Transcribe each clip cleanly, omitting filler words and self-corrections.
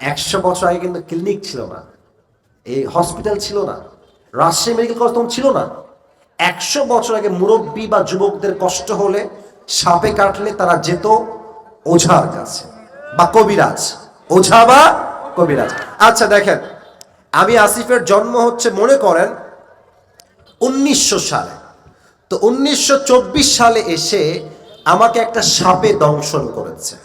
100 বছর আগে কিন্তু ক্লিনিক ছিল না, এই হসপিটাল ছিল না, রাজশাহী মেডিকেল কলেজ তখন ছিল না। 100 বছর আগে মুরব্বী বা যুবকদের কষ্ট হলে, সাপে কাটলে তারা যেত ওঝার কাছে বা কবিরাজ, ওঝা বা কবিরাজ। আচ্ছা দেখেন, আমি আসিফের জন্ম হচ্ছে মনে করেন 1900 সালে, তো 1924 সালে এসে আমাকে একটা সাপে দংশন করেছে,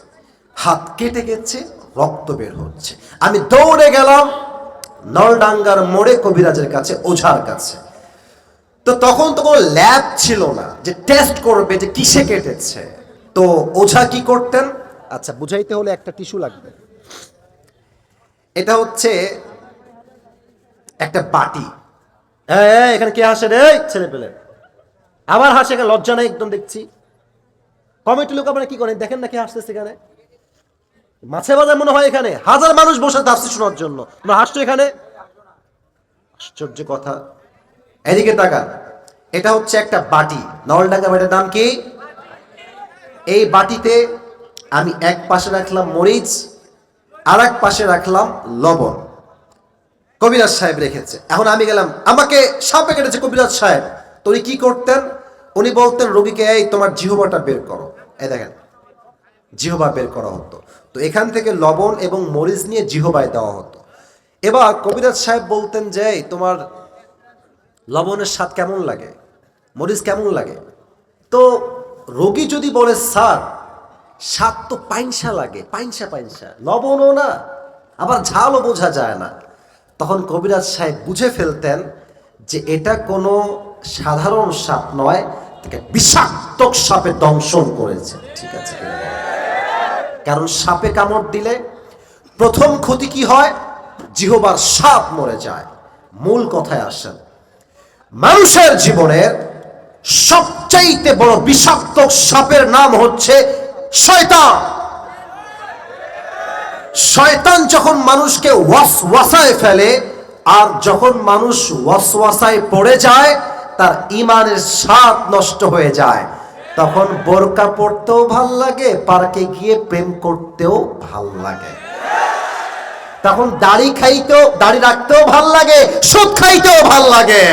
হাত কেটে গেছে, রক্ত বের হচ্ছে। আমি দৌড়ে গেলাম নলডাঙ্গার মোড়ে কবিরাজের কাছে, ওঝার কাছে। তো তখন তো কোনো ল্যাব ছিল না যে টেস্ট করবে যে কিসে কেটেছে। তো ওঝা কি করতেন, আচ্ছা বুঝাইতে হলে একটা টিস্যু লাগবে। এটা হচ্ছে একটা বাটি। এখানে কে হাসে রে ছেলে পেলে, আবার হাসে, এখানে লজ্জা নাই একদম দেখছি। কমিটি লোক আপনারা কি করেন দেখেন না কে হাসতেছে এখানে, মাছে বাজার মনে হয় এখানে হাজার মানুষ বসে তাফসীর শোনার জন্য, তোমরা হাসছো এখানে, আশ্চর্য কথা। এদিকে তাকান, এটা হচ্ছে একটা বাটি, নলডাঙ্গা বাটির নাম কি? এই বাটিতে আমি এক পাশে রাখলাম মরিচ, আর এক পাশে রাখলাম লবণ। কবিরাজ সাহেব রেখেছে। এখন আমি গেলাম, আমাকে সাপে কেটেছে কবিরাজ সাহেব। তো উনি কি করতেন, উনি বলতেন রোগীকে এই তোমার জিহ্বাটা বের করো। এই দেখেন জিহ্বা বের করা হতো। তো এখান থেকে লবণ এবং মরিচ নিয়ে জিহ্বায় দেওয়া হতো। এবার কবিরাজ সাহেব বলতেন যে এই তোমার লবণের স্বাদ কেমন লাগে, মরিচ কেমন লাগে। তো রোগী যদি বলে স্যার স্বাদ তো পাইনসা লাগে, পাইনসা পাইনসা, লবণও না আবার ঝালও বোঝা যায় না, তখন কবিরাজ সাহেব বুঝে ফেলতেন যে এটা কোনো সাধারণ সাপ নয়, তাকে বিষাক্ত সাপে দংশন করেছে। ঠিক আছে, কারণ সাপে কামড় দিলে প্রথম ক্ষতি কি হয়, জিহ্বার সাপ মরে যায়। মূল কথায় আসেন, মানুষের জীবনের সবচাইতে বড় বিষাক্ত সাপের নাম হচ্ছে শয়তান। শয়তান যখন মানুষকে ওয়াসওয়াসায় ফেলে, আর যখন মানুষ ওয়াসওয়াসায় পড়ে যায়, তার ঈমানের স্বাদ নষ্ট হয়ে যায়। তখন বোরকা পড়তেও ভাল লাগে, পার্কে গিয়ে প্রেম করতেও ভাল লাগে, তখন দাড়ি রাখতেও ভাল লাগে, সুদ খাইতেও ভাল লাগে,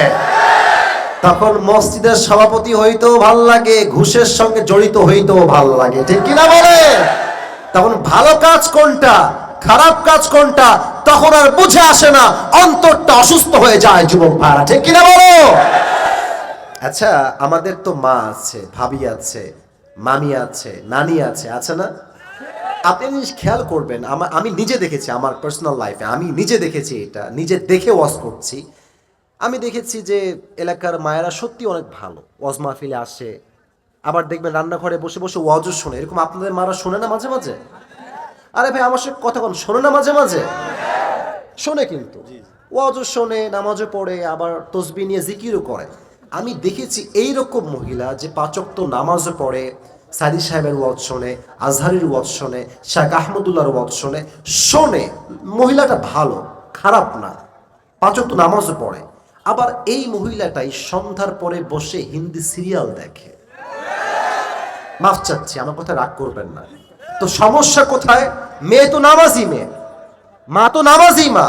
তখন মসজিদের সভাপতি হইতেও ভাল লাগে, ঘুষের সঙ্গে জড়িত হইতেও ভাল লাগে। ঠিক কিনা বলে? তখন ভালো কাজ কোনটা, খারাপ কাজ কোনটা, তখন আর বুঝে আসে না, অন্তরটা অসুস্থ হয়ে যায় যুবক ভাইরা। ঠিক কিনা বলো? আচ্ছা, আমাদের তো মা আছে, ভাবি আছে, মামি আছে, নানি আছে, আছে না? আপনি জিনিস খেয়াল করবেন, আমি নিজে দেখেছি, আমার পার্সোনাল লাইফে আমি নিজে দেখেছি, এটা নিজে দেখে ওয়াজ করছি। আমি দেখেছি যে এলাকার মায়েরা সত্যি অনেক ভালো, ওয়াজ মাহফিলে আসে, আবার দেখবেন রান্নাঘরে বসে বসে ওয়াজও শোনে। এরকম আপনাদের মারা শোনে না মাঝে মাঝে? আরে ভাই আমার সাথে কথা বল, শোনে না মাঝে মাঝে? শোনে, কিন্তু ওয়াজও শোনে, নামাজও পড়ে, আবার তসবিহ নিয়ে জিকিরও করে। আমি দেখেছি এইরকম মহিলা যে 5 ওয়াক্ত নামাজও পড়ে, সাদি সাহেবের ওয়াজ শোনে, আজহারির ওয়াজ শোনে, শেখ আহমদুল্লাহর ওয়াজ শোনে, মহিলাটা ভালো, খারাপ না, 5 ওয়াক্ত নামাজও পড়ে। আবার এই মহিলাটাই সন্ধ্যার পরে বসে হিন্দি সিরিয়াল দেখে। মাফ চাচ্ছি, আমার কথা রাগ করবেন না। তো সমস্যা কোথায়? মেয়ে তো নামাজি মেয়ে, মা তো নামাজি মা,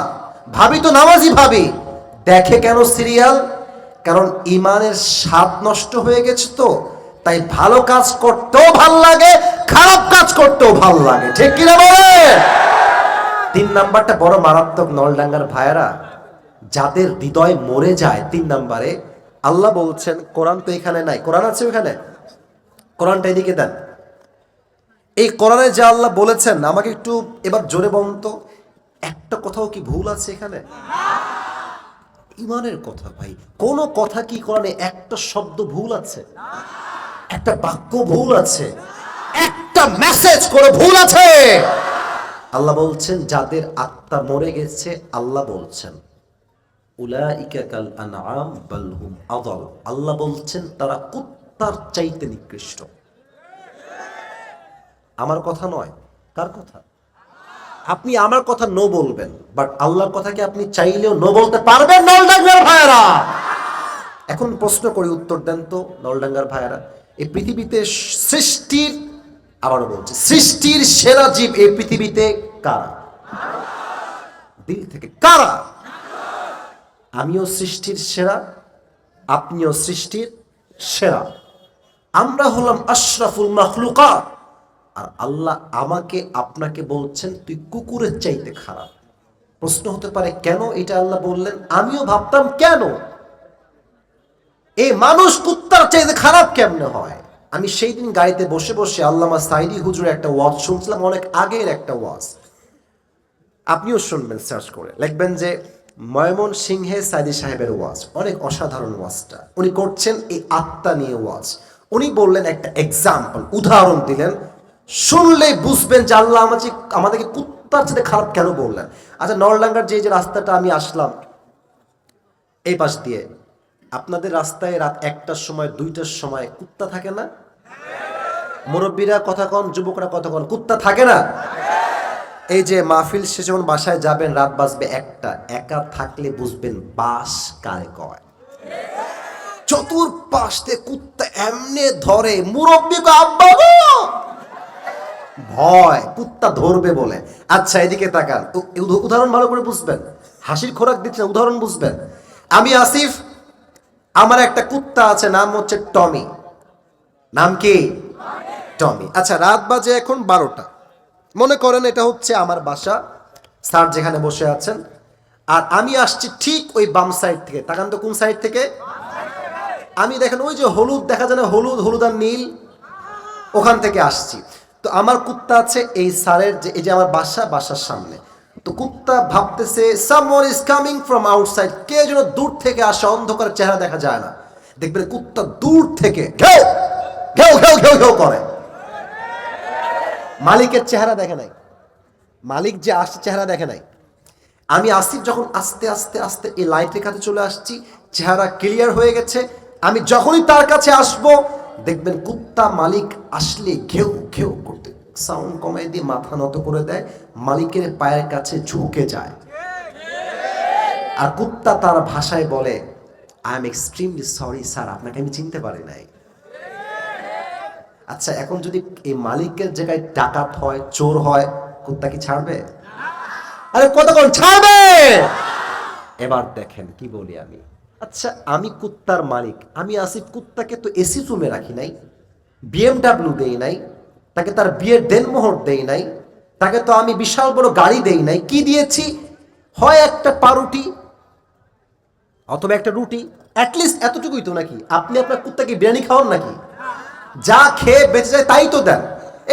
ভাবি তো নামাজি ভাবি, দেখে কেন সিরিয়াল? কারণ ইমানের স্বাদ নষ্ট হয়ে গেছে। তো তাই ভালো কাজ করতেও ভাল লাগে, খারাপ কাজ করতেও ভাল লাগে। ঠিক কিনা বলে? 3 নাম্বারটা বড় মারাত্মক নলডাঙ্গার ভাইয়েরা, যাদের হৃদয় মরে যায়। 3 নাম্বারে আল্লাহ বলছেন, কোরআন তো এখানে নাই, কোরআন আছে ওখানে, কোরআনটা এদিকে দেন। এই কোরআনে যা আল্লাহ বলেছেন, আমাকে একটু এবার জোরে বলুন তো, একটা কথাও কি ভুল আছে এখানে? ইমানের কথা ভাই, কোন কথা কি কোরআনে একটা শব্দ ভুল আছে? একটা বাক্য ভুল আছে? একটা মেসেজ করে ভুল আছে? আল্লাহ বলছেন যাদের আত্মা মরে গেছে, আল্লাহ বলছেন উলাইকা কাল আনআম বাল হুম আযাল, আল্লাহ বলছেন তারা কুত্তার চাইতে নিকৃষ্ট। আমার কথা নয়, কার কথা? আপনি আমার কথা নো বলবেন, বাট আল্লাহর কথাকে আপনি চাইলেও নো বলতে পারবেন নলডাঙ্গার ভাইয়েরা? এখন প্রশ্ন করি, উত্তর দেন তো নলডাঙ্গার ভাইয়েরা। এই পৃথিবীতে সৃষ্টির, আবারও বলছি, সৃষ্টির সেরা জীব এই পৃথিবীতে কারা? দিল থেকে। কারা? আমিও সৃষ্টির সেরা, আপনিও সৃষ্টির সেরা, আমরা হলাম আশরাফুল মাখলুকাত। আর আল্লাহ আমাকে আপনাকে বলছেন তুই কুকুরের চাইতে খারাপ। প্রশ্ন হতে পারে কেন এটা আল্লাহ বললেন? আমিও ভাবতাম কেন এই মানুষ কুত্তার চাইতে খারাপ কেমনে হয়। আমি সেই দিন গাড়িতে বসে বসে আল্লামা সাইদি হুজুরের একটা ওয়াজ শুনছিলাম, অনেক আগের একটা ওয়াজ। আপনিও শুনবেন, সার্চ করে লিখবেন যে ময়মনসিংহে সাইদি সাহেবের ওয়াজ, অনেক অসাধারণ ওয়াজটা। উনি করছেন এই আত্মা নিয়ে ওয়াজ। উনি বললেন একটা এক্সাম্পল, উদাহরণ দিলেন, শুনলেই বুঝবেন যে আল্লাহ আমাদেরকে কুত্তার সাথে খারাপ কেন বললেন। আচ্ছা, নরডাঙ্গার যে রাস্তাটা আমি আসলাম এই পাশ দিয়ে, আপনাদের রাস্তায় রাত 1টার সময় 2টার সময় কুত্তা থাকে না? মুরব্বীরা কথা কন, যুবকরা কথা কন, কুত্তা থাকে না? এই যে মাহফিল শেষে যখন বাসায় যাবেন, রাত বাজবে 1টা, একা থাকলে বুঝবেন বাস কারে কয়। চতুর্পাশ থেকে কুত্তা এমনে ধরে, মুরব্বীকে আব্বা গো, ভয় কুত্তা ধরবে বলে। আচ্ছা এদিকে তাকান, উদাহরণ ভালো করে বুঝবেন, হাসির খোরাক দিচ্ছেন, উদাহরণ বুঝবেন। আমি আসিফ, আমার একটা কুত্তা আছে, নাম হচ্ছে টমি। নাম কি? টমি। আচ্ছা, রাত বাজে এখন 12টা, মনে করেন এটা হচ্ছে আমার বাসা, স্যার যেখানে বসে আছেন, আর আমি আসছি ঠিক ওই বাম সাইড থেকে। তাকান তো কোন সাইড থেকে? আমি দেখেন ওই যে হলুদ দেখা যায় না, হলুদ হলুদ আর নীল, ওখান থেকে আসছি। তো আমার কুত্তা আছে এই স্যারের যে, এই যে আমার বাসার সামনে। তো কুত্তা ভাবতেছে someone is coming from outside, কে যেন দূর থেকে আসে, অন্ধকার চেহারা দেখা যায় না। দেখবেন কুত্তা দূর থেকে ঘেউ ঘেউ ঘেউ ঘেউ ঘেউ করে। মালিকের চেহারা দেখে নাই, মালিক যে আসছে চেহারা দেখে নাই। আমি আসিফ যখন আস্তে আস্তে আস্তে এই লাইটের কাছে চলে আসছি, চেহারা ক্লিয়ার হয়ে গেছে। আমি যখনই তার কাছে আসব, দেখবেন কুত্তা মালিক আসলে ঘেউ ঘেউ করতে সাউন্ড কমাই দিয়ে মাথা নত করে দেয়, মালিকের পায়ের কাছে ঝুঁকে যায়। আর কুত্তা তার ভাষায় বলে I am extremely sorry sir, আপনাকে আমি চিনতে পারি নাই। আচ্ছা, এখন যদি এই মালিকের জায়গায় ডাকাত হয়, চোর হয়, কুত্তা কি ছাড়বে? আরে কতক্ষণ ছাড়বে? এবার দেখেন কি বলি আমি। আচ্ছা, আমি কুত্তার মালিক, আমি আসিফ কুত্তাকে তো এসি রুমে রাখি নাই, BMW দেই নাই, তাকে তার বিয়ের দেনমোহর দেই নাই, তাকে তো আমি বিশাল বড় গাড়ি দেই নাই। কি দিয়েছি? হয় একটা পাউরুটি অথবা একটা রুটি, অ্যাটলিস্ট এতটুকুই তো নাকি? আপনি আপনার কুত্তাকে বিরিয়ানি খাওয়ান নাকি? যা খেয়ে বেঁচে যায় তাই তো দেন,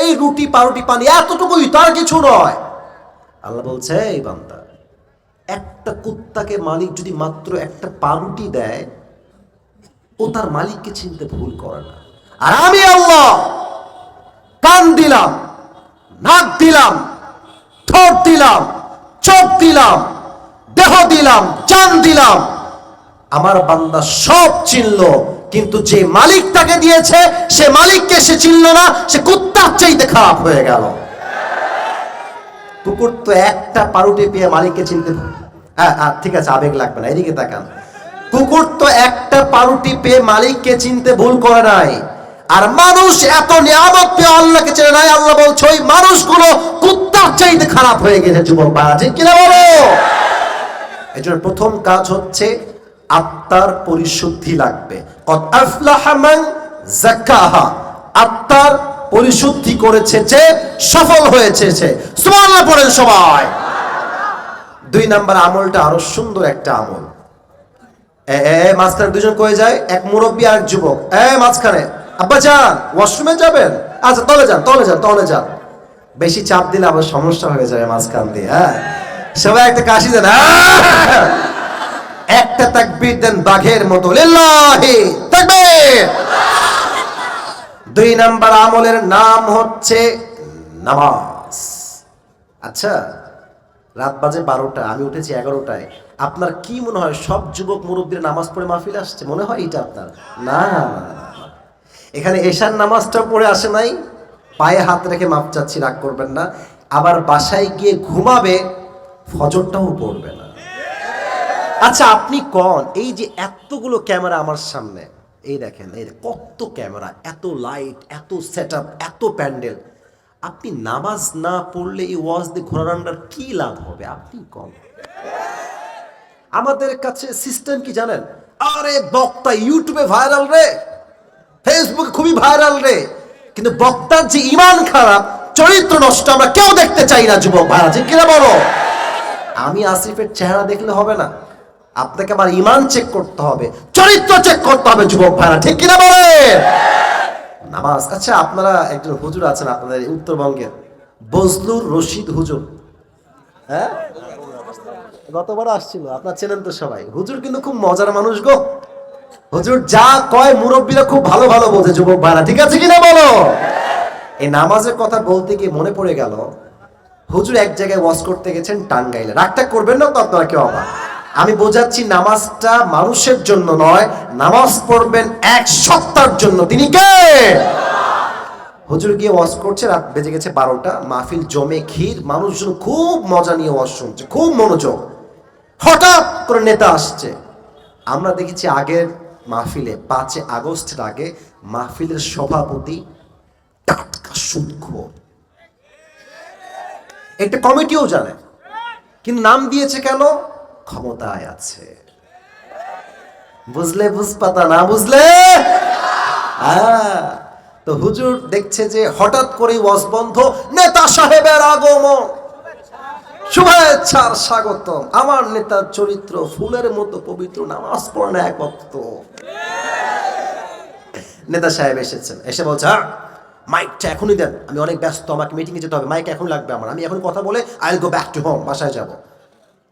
এই রুটি পাউরুটি পানি এতটুকুই, তার কিছু নয়। আল্লাহ বলছে এই বান্দা, একটা কুত্তাকে মালিক যদি মাত্র একটা পাউরুটি দেয়, ও তার মালিককে চিনতে ভুল করে না। আর আমি আল্লাহ কান দিলাম, নাক দিলাম, ঠোঁট দিলাম, চোখ দিলাম, দেহ দিলাম, জান দিলাম, আমার বান্দা সব চিনলো, কিন্তু যে মালিক তাকে দিয়েছে সে মালিককে সে চিনল না, সে কুত্তার চাইতে খারাপ হয়ে গেল। কুকুর তো একটা পাউরুটি পেয়ে মালিককে চিনতে, ঠিক আছে আবেগ লাগবে না, এদিকে তাকান। কুকুর তো একটা পাউরুটি পেয়ে মালিককে চিনতে ভুল করে নাই। আর মানুষ এত নিয়ামত পেয়ে আল্লাহকে চেনে নাই। আল্লাহ বলছে ওই মানুষগুলো কুত্তার চাইতে খারাপ হয়ে গেছে। যুবক ভাইরা ঠিক কিনা বলো? এই জন্য প্রথম কাজ হচ্ছে আত্মার পরিশুদ্ধি লাগবে। কদ আফলাহা মান যাক্কাহা, আত্মার পরিশুদ্ধি করেছে যে সফল হয়েছে সে। সুবহানাল্লাহ পড়েন সবাই। 2 নাম্বার আমলটা আরো সুন্দর একটা আমল। মাঝখানে দুজন কয়ে যায়, এক মুরব্বী আর এক যুবক। মাঝখানে আব্বা যান ওয়াশরুমে যাবেন? আচ্ছা তলে যান তলে যান তলে যান। বেশি চাপ দিলে আবার সমস্যা হয়ে যায় মাঝখান দিয়ে। সবাই একটা কাশি দেন, একটা তাকবীর দেন বাঘের মতো, লিল্লাহি তাকবীর। 2 নাম্বার আমলের নাম হচ্ছে নামাজ। আচ্ছা, রাত বাজে 12টা, আমি উঠেছি 11টায়। আপনার কি মনে হয় সব যুবক মুরব্বীরা নামাজ পড়ে মাহফিলে আসছে? মনে হয় এটা আপনার? না, এখানে এশার নামাজটা পড়ে আসে নাই। পায়ে হাত রেখে মাপ চাচ্ছি, রাগ করবেন না। আবার বাসায় গিয়ে ঘুমাবে, ফজরটাও পড়বে না। আচ্ছা আপনি কোন, এই যে এতগুলো ক্যামেরা আমার সামনে, এই দেখেন এই কত ক্যামেরা, এত লাইট, এত সেটআপ, এত প্যান্ডেল, আপনি নামাজ না পড়লে এই ওয়াজ দিয়ে ঘোরানোর কি লাভ হবে? আপনি কম। আমাদের কাছে সিস্টেম কি জানেন? আরে বক্তা ইউটিউবে ভাইরাল রে, ফেসবুকে খুবই ভাইরাল রে, কিন্তু বক্তার যে ইমান খারাপ, চরিত্র নষ্ট আমরা কেউ দেখতে চাই না। যুবক ভাইরা ঠিক কিনা বলো? আমি আসিফের চেহারা দেখলে হবে না, আপনাকে আমার ইমান চেক করতে হবে, চরিত্র চেক করতে হবে। যুবক ভাইরা ঠিক কিনা বলে? নামাজ। আচ্ছা, আপনারা একজন হুজুর আছেন আপনাদের উত্তরবঙ্গের, বজলুর রশিদ হুজুর, হ্যাঁ গতবার আসছিল, আপনার চেনেন তো সবাই। হুজুর কিন্তু খুব মজার মানুষ গো। হুজুর যা কয় মুরব্বীরা খুব ভালো ভালো বোঝে। যুবক ভাইরা ঠিক আছে কিনা বলো? এই নামাজের কথা বলতে গিয়ে মনে পড়ে গেল, হুজুর এক জায়গায় ওয়াজ করতে গেছেন টাঙ্গাইলে। রাগটা করবেন না তো আপনারা কেউ আবার। আমি বোঝাচ্ছি নামাজটা মানুষের জন্য নয়, নামাজ পড়বেন এক সত্তার জন্য। তিনি কে? হুজুর গিয়ে ওয়াজ করছে, রাত বেজে গেছে 12টা, মাহফিল জমে ক্ষীর, মানুষজন খুব মজা নিয়ে ওয়াজ শুনছে, খুব মনোযোগ। হঠাৎ করে নেতা আসছে। আমরা দেখেছি আগের মাহফিলে 5 আগস্টের আগে মাহফিলের সভাপতি টাটকা সুদখোর, একটা কমিটিও জানে, কিন্তু নাম দিয়েছে কেন? ক্ষমতায় আছে। বুঝলে বুঝপাতা, না বুঝলে তো হুজুর দেখছে যে হঠাৎ করে ওয়াজ বন্ধ, নেতা সাহেবের আগমন, শুভেচ্ছার স্বাগতম। আমার নেতার চরিত্র ফুলের মতো পবিত্র, নামাজ পড়ে না এক ওয়াক্ত। নেতা সাহেব এসেছেন, এসে বলছে মাইকটা এখনই দেন, আমি অনেক ব্যস্ত, আমাকে মিটিংয়ে যেতে হবে, মাইক এখন লাগবে আমার, আমি এখন কথা বলে I will go back to home, বাসায় যাব।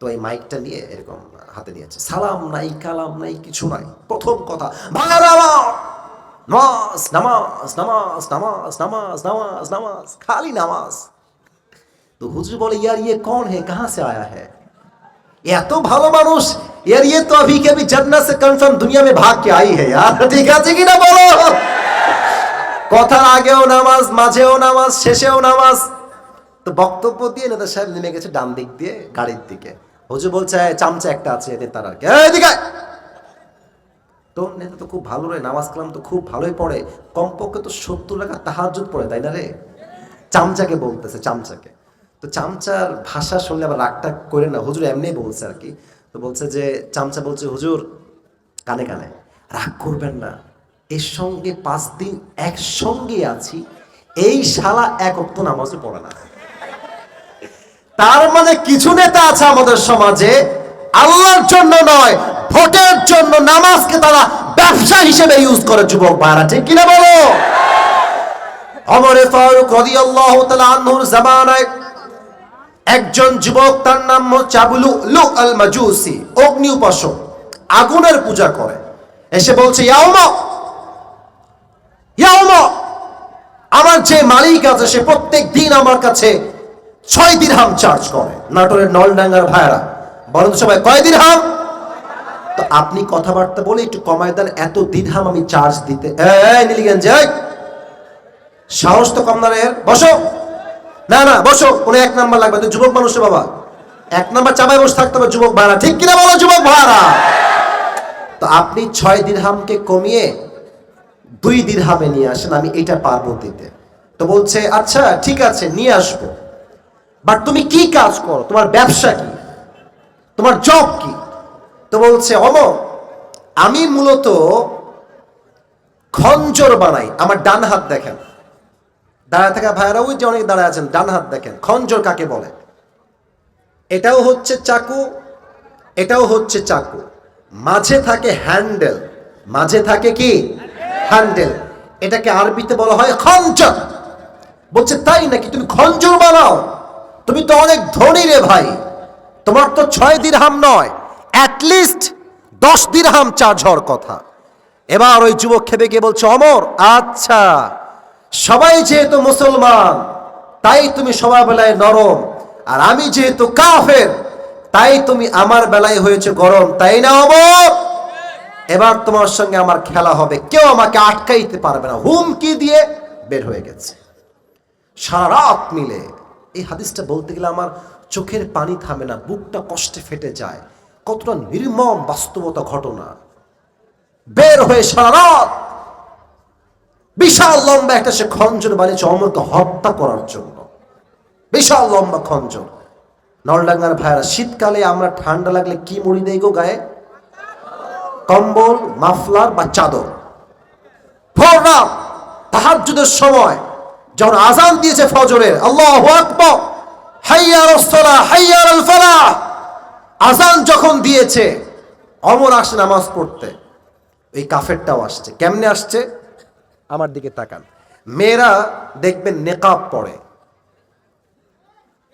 তো এই মাইকটা নিয়ে এরকম হাতে নিয়েছে, সালাম নাই কালাম নাই কিছু নাই, প্রথম কথা নামাজ নামাজ নামাজ নামাজ নামাজ নামাজ নামাজ, খালি নামাজ। তো হুজুর বলে ইয়ার ইয়ে কौन है, कहां से आया है? এত ভালো মানুষ, यार ये तो अभी के अभी जन्नत से कंफर्म दुनिया में भाग के आई है यार। ঠিক আছে কি না বলো? কথার আগেও নামাজ, মাঝেও নামাজ, শেষেও নামাজ। তো বক্তব্য দিয়ে নেতা সাহেব নেমে গেছে ডান দিক দিয়ে গাড়ির দিকে। হুজুর বলছে চামচা একটা আছে নেতার আর কি, এদিকে। তো নেতা তো খুব ভালো রে, নামাজ কালাম তো খুব ভালোই পড়ে, কমপক্ষে তো 70 রাকাত তাহাজ্জুদ পড়ে, তাই না রে? চামচাকে বলতেছে, চামচাকে। তো চামচার ভাষা শুনলে আবার রাগটা করে না, হুজুর এমনি বলছে আর কি। তো বলছে যে চামচা বলছে, হুজুর কানে কানে রাগ করবেন না, এর সঙ্গে 5 দিন একসঙ্গে আছি, এই শালা এক ওয়াক্ত নামাজও পড়ে না। তার মানে কিছু নেতা আছে আমাদের সমাজে আল্লাহর জন্য নয়, ভোটের জন্য নামাজকে তারা ব্যবসা হিসেবে ইউজ করে। যুবক ভাইরা ঠিক কিনা বলো? ওমর ফারুক রাদিয়াল্লাহু তাআলা আনহুর জামানায় একজন যুবক, তার নাম হচ্ছে আবু লুলু আল মাজুসি, অগ্নি উপাসক, আগুনের পূজা করে। এসে বলছে ইয়া ওমর, ইয়া ওমর, আমার যে মালিক আছে সে প্রত্যেক দিন আমার কাছে 6 দিরহাম চার্জ করে। নাটোরের নলডাঙ্গার ভাইরা বলেন তো সবাই, কয় দিরহাম? তো আপনি কথাবার্তা বলে একটু কমায় দেন, এত দিরহাম আমি চার্জ দিতে। এই নীলিগঞ্জ সাহস তো কম না রে, বসো। না না বসো, কোনো 1 নাম্বার লাগবে, তুই যুবক মানুষ বাবা, 1 নাম্বার চাপায় বসে থাকতে হবে। যুবক ভাইরা ঠিক কিনা বলো? যুবক ভাইরা, তো আপনি 6 দিরহামকে কমিয়ে 2 দিরহামে নিয়ে আসেন, আমি এটা পারবো দিতে। তো বলছে আচ্ছা ঠিক আছে নিয়ে আসবো, বাট তুমি কি কাজ করো, তোমার ব্যবসা কি, তোমার জব কি? তো বলছে ওমর, আমি মূলত খঞ্জর বানাই। আমার ডান হাত দেখেন, দাঁড়ায় থাকা ভাইয়ারা ওই যে অনেক দাঁড়ায় আছেন, ডান হাত দেখেন। খঞ্জর কাকে বলে? এটাও হচ্ছে চাকু, এটাও হচ্ছে চাকু, মাঝে থাকে হ্যান্ডেল, মাঝে থাকে কি হ্যান্ডেল, এটাকে আরবিতে বলা হয় খঞ্জর। বলছে তাই নাকি, তুমি খঞ্জর বানাও? তুমি তো অনেক ধনী রে ভাই, তোমার তো 6 দিরহাম নয়, অ্যাটলিস্ট 10 দিরহাম চার্জ হওয়ার কথা। এবার ওই যুবক খেপে গিয়ে বলছে ওমর, আচ্ছা সবাই যেহেতু মুসলমান তাই তুমি সবার বেলায় নরম, আর আমি যেহেতু কাফের তাই তুমি আমার বেলায় হয়েছে গরম, তাই না ওমর? এবার তোমার সঙ্গে আমার খেলা হবে, কেউ আমাকে আটকাইতে পারবে না। হুমকি দিয়ে বের হয়ে গেছে। সারা রাত মিলে এই হাদিসটা বলতে গেলে আমার চোখের পানি থামে না, বুকটা কষ্টে ফেটে যায়, কতটা নির্মম বাস্তবতা ঘটনা। বের হয়ে সারা রাত বিশাল লম্বা একটা সে খঞ্জর বানিয়েছে অমরকে হত্যা করার জন্য। বিশাল লম্বা খঞ্জর। নলডাঙ্গার ভাইরা, শীতকালে আমরা ঠান্ডা লাগলে কি মুড়ি দেই গো গায়ে? কম্বল, মাফলার বা চাদর। ভোর রাত তাহাজ্জুদের সময় যখন আজান দিয়েছে ফজরের, আল্লাহু আকবার, হাইয়া আলাস সালাহ, হাইয়া আলাল ফালাহ, আজান যখন দিয়েছে অমর আসে নামাজ পড়তে। এই কাফেরটাও আসছে। কেমনে আসছে? আমার দিকে তাকান। মেয়েরা দেখবেন নেকাব পরে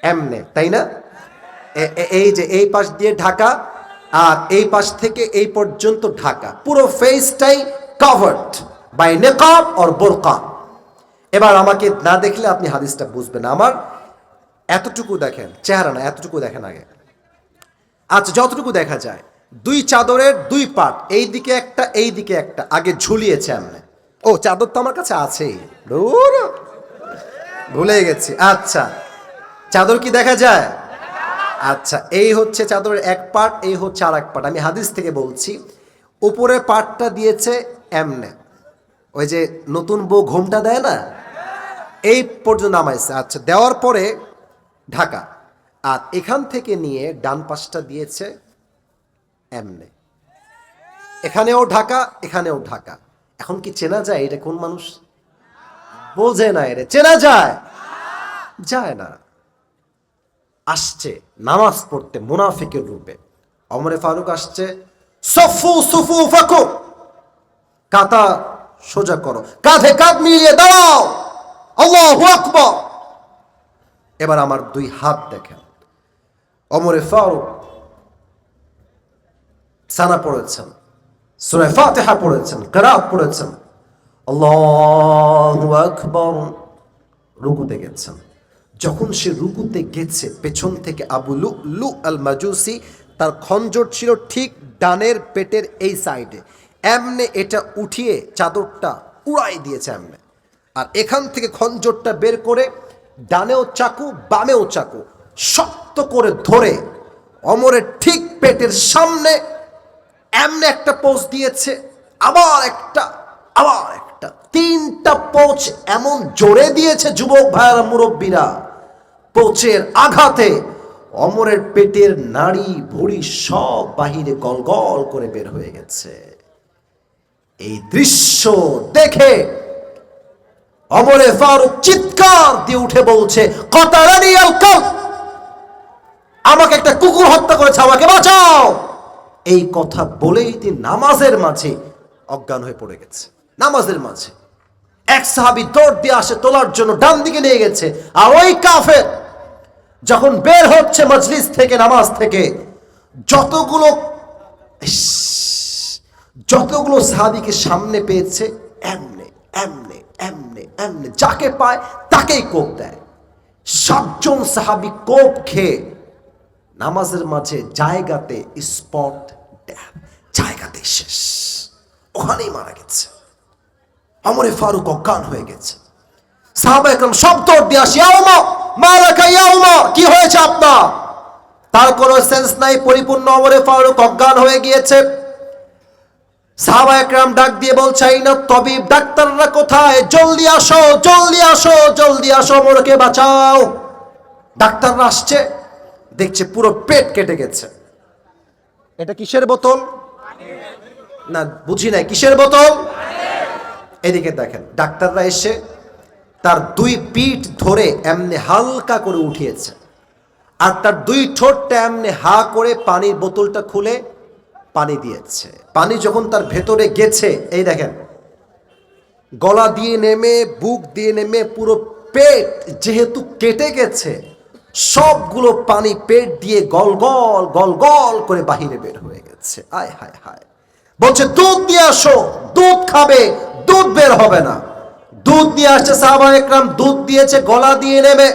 এমনে, তাই না? এই যে এই পাশ দিয়ে ঢাকা আর এই পাশ থেকে এই পর্যন্ত ঢাকা, পুরো ফেসটাই কভার্ড বাই নেকাব অর বোরকা। এবার আমাকে না দেখলে আপনি হাদিসটা বুঝবেন। আমার এতটুকু দেখেন, চেহারা না, এতটুকু দেখেন আগে। আচ্ছা, যতটুকু দেখা যায়, দুই চাদরের দুই পাট, এই দিকে একটা এই দিকে একটা, আগে ঝুলিয়েছে এমনি। ও, চাদর তো আমার কাছে আছেই, ভুলে গেছি। আচ্ছা, চাদর কি দেখা যায়? আচ্ছা, এই হচ্ছে চাদরের এক পাট, এই হচ্ছে আর এক পাট। আমি হাদিস থেকে বলছি, উপরের পাটটা দিয়েছে এমনে, ওই যে নতুন বউ ঘুমটা দেয় না, এই পর্যন্ত নামাইছে। আচ্ছা, দেওয়ার পরে ঢাকা, আর এখান থেকে নিয়ে ডান পাশটা দিয়েছে এমনে, এখানেও ঢাকা, এখানেও ঢাকা। এখন কি চেনা যায় এটা কোন মানুষ? বোঝে না, এটা চেনা যায়? যায় না। আসছে নামাজ পড়তে মুনাফিকের রূপে। ওমরে ফারুক আসছে, সফু সুফু ফাকু, কাতা সোজা করো, কাঁধে কাঁধ মিলিয়ে দাও, আল্লাহু আকবার। এবার আমার দুই হাত দেখেন। ওমরে ফারুক সানা পড়েছেন, সূরা ফাতিহা পড়েছেন, কিরাত পড়েছেন, আল্লাহু আকবার, রুকুতে গেছেন। যখন সে রুকুতে গেছে, পেছন থেকে আবু লুলু আল মাজুসি, তার খঞ্জর ছিল ঠিক ডানের পেটের এই সাইডে, এমনে এটা উঠিয়ে চাদরটা উড়াই দিয়েছে এমনে। আর এখান থেকে খঞ্জরটা বের করে ডানেও চাকু বামেও চাকু শক্ত করে ধরে ওমরের ঠিক পেটের সামনে এমনে একটা পোঁচ দিয়েছে, আবার একটা, আবার একটা, তিনটা পোঁচ এমন জোরে দিয়েছে যুবক ভাইয়ারা, মুরব্বীরা। পোঁচের আঘাতে ওমরের পেটের নাড়ি ভুঁড়ি সব বাহিরে গলগল করে বের হয়ে গেছে। এই দৃশ্য দেখে ওমরে ফারুক চিৎকার দিয়ে উঠে বলছে, কতালানি আল কালব, আমাকে একটা কুকুর হত্যা করেছে, আমাকে বাঁচাও। এই কথা বলেই তিনি নামাজের মাঝে অজ্ঞান হয়ে পড়ে গেছে। নামাজের মাঝে এক সাহাবী দৌড় দিয়ে আসে তোলার জন্য, ডান দিকে নিয়ে গেছে। আর ওই কাফের যখন বের হচ্ছে মজলিস থেকে, নামাজ থেকে, যতগুলো সাহাবীকে সামনে পেয়েছে, এমনে এমনে এমনে এমনে যাকে পায় তাকেই কোপ দেয়। 7 জন সাহাবী কোপ খেয়ে নামাজের মাঝে জায়গাতে স্পট ড্যাথ, জায়গাতে শেষ, ওখানেই মারা গেছে। ওমরে ফারুক অজ্ঞান হয়ে গেছে। সাহাবা একরাম সব দৌড় দিয়ে আসে, ইয়া উমর মালাকা, ইয়া উমর, কি হয়েছে আপনার? তার কোনো সেন্স নাই, পরিপূর্ণ ওমরে ফারুক অজ্ঞান হয়ে গিয়েছে। সাহাবা একরাম ডাক দিয়ে বলছে, আইনা তবিব, ডাক্তাররা কোথায়? জলদি আসো, জলদি আসো, জলদি আসো, ওমরকে বাঁচাও। ডাক্তাররা আসছে, দেখছে পুরো পেট কেটে গেছে। এটা কিসের বোতল? না, বুঝি নাই, কিসের বোতল? এদিকে দেখেন, ডাক্তাররা এসে তার 2 পিঠ ধরে এমনি হালকা করে উঠিয়েছে, আর তার 2 ঠোঁটটা এমনি হা করে পানির বোতলটা খুলে পানি দিয়েছে। পানি যখন তার ভেতরে গেছে, এই দেখেন, গলা দিয়ে নেমে, বুক দিয়ে নেমে, পুরো পেট যেহেতু কেটে গেছে, সবগুলো পানি পেট দিয়ে গল গল গল গল করে বাহিরে বের হয়ে গেছে। আয় হায় হায়। বলছে, দুধ দিয়ে আসো, দুধ খাবে, দুধ বের হবে না। দুধ দিয়ে আসছে, সাহাবা একরাম দুধ দিয়েছে, গলা দিয়ে নেমে,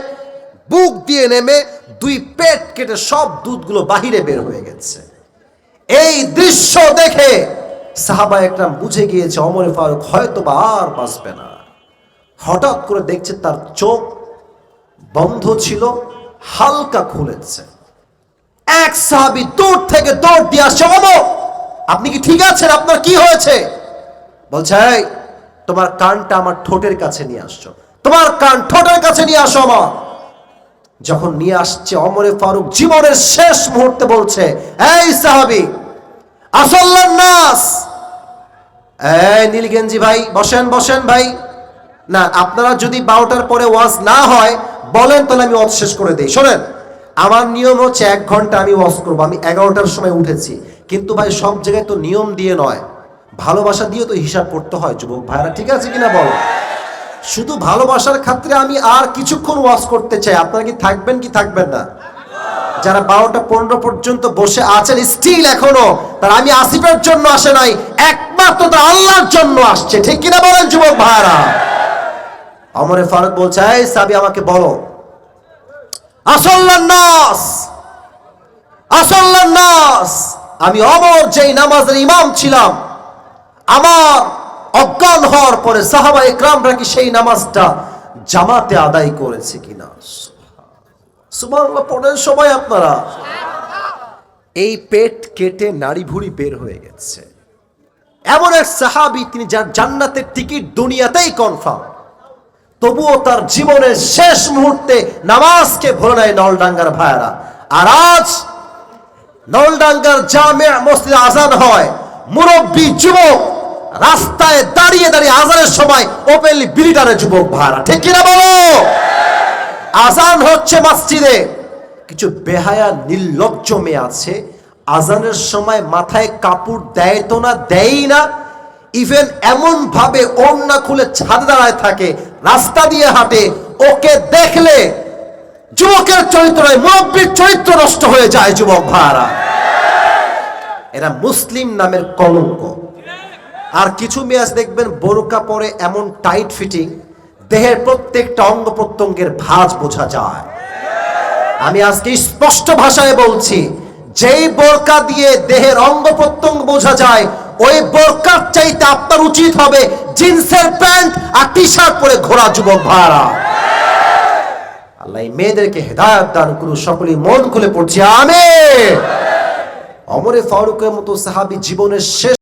বুক দিয়ে নেমে, 2 পেট কেটে সব দুধগুলো বাহিরে বের হয়ে গেছে। এই দৃশ্য দেখে সাহাবা একরাম বুঝে গিয়েছে ওমরে ফারুক হয়তো বা আর বাঁচবে না। হঠাৎ করে দেখছে তার চোখ বন্ধ ছিল, হালকা খুলেছে। এক সাহাবী দূর থেকে দৌড় দিয়ে আসছে, ওমর আপনি কি ঠিক আছেন? আপনার কি হয়েছে? বলছে, এই তোমার কানটা আমার ঠোঁটের কাছে নিয়ে আসছো, তোমার কান ঠোঁটের কাছে নিয়ে আসো আমার। যখন নিয়ে আসছে, ওমরে ফারুক জীবনের শেষ মুহূর্তে বলছে, এই সাহাবী আসাল্লান নাস, এই নীলগেঞ্জি ভাই বসেন বসেন ভাই, না আপনারা যদি 12টার পরে ওয়াজ না হয় বলেন তাহলে আমি ওয়াজ শেষ করে দেই। শোনেন, আমার নিয়ম হচ্ছে 1 ঘন্টা আমি ওয়াজ করবো, আমি 11টার সময় উঠেছি, কিন্তু ভাই সব জায়গায় তো নিয়ম দিয়ে নয়, ভালোবাসা দিয়ে তো হিসাব করতে হয় যুবক ভাইরা, ঠিক আছে কিনা বলো? শুধু ভালোবাসার ক্ষেত্রে আমি আর কিছুক্ষণ ওয়াজ করতে চাই, আপনারা কি থাকবেন কি থাকবেন না? যারা 12টা 15 পর্যন্ত বসে আছেন স্টিল এখনো, তারা আমি আসিফের জন্য আসে নাই, একমাত্র তার আল্লাহর জন্য আসছে, ঠিক কিনা বলেন যুবক ভাইরা? ওমরে ফারুক বলছে, এই সাহাবী আমাকে বলো, আসাল্লান নাস, আসাল্লান নাস, আমি ওমর যেই নামাজের ইমাম ছিলাম, আমার অজ্ঞান হওয়ার পরে সাহাবা ইকরামরা কি সেই নামাজটা জামাতে আদায় করেছে কিনা? সুবহানাল্লাহ পড়েন সবাই আপনারা। এই পেট কেটে নাড়ি ভুড়ি বের হয়ে গেছে, এমন এক সাহাবী তিনি যার জান্নাতের টিকিট দুনিয়াতেই কনফার্ম, তবুও তার জীবনের শেষ মুহূর্তে নামাজকে ভুলে নাই নলডাঙ্গার ভাইরা। আর আজ নলডাঙ্গার জামিয়া মসজিদে আজান হয়, মুরব্বী যুবক রাস্তায় দাঁড়িয়ে দাঁড়িয়ে আজানের সময় ওপেনলি বিড়ি টানে যুবক ভাইরা, ঠিক কিনা বলো? আজান হচ্ছে মসজিদে, কিছু বেহায়া নির্লজ্জ মেয়ে আছে, আজানের সময় মাথায় কাপড় দেয় তো না, দেয়ই না, ইভেন এমন ভাবে ওড়না খুলে ছাদে দাঁড়ায় থাকে, রাস্তা দিয়ে হাঁটে, ওকে দেখলে যুবকের চরিত্র নয় মুরব্বীর চরিত্র নষ্ট হয়ে যায় যুবক ভাইরা। এরা মুসলিম নামের কলঙ্ক। আর কিছু মেয়ে আছে দেখবেন বোরকা পরে এমন টাইট ফিটিং, দেহের প্রত্যেকটা অঙ্গ প্রত্যঙ্গের ভাঁজ বোঝা যায়। আমি আজকে স্পষ্ট ভাষায় বলছি, যেই বোরকা দিয়ে দেহের অঙ্গ প্রত্যঙ্গ বোঝা যায়, ওই বোরকার চাইতে আপনার উচিত হবে জিন্সের প্যান্ট আর টি শার্ট পরে ঘোরা যুবক ভাইরা। আল্লাহ মেয়েদেরকে হেদায়েত দান করুন, সকলেই মন খুলে পড়ছি আমিন। ওমরে ফারুকের মতো সাহাবী জীবনের শেষ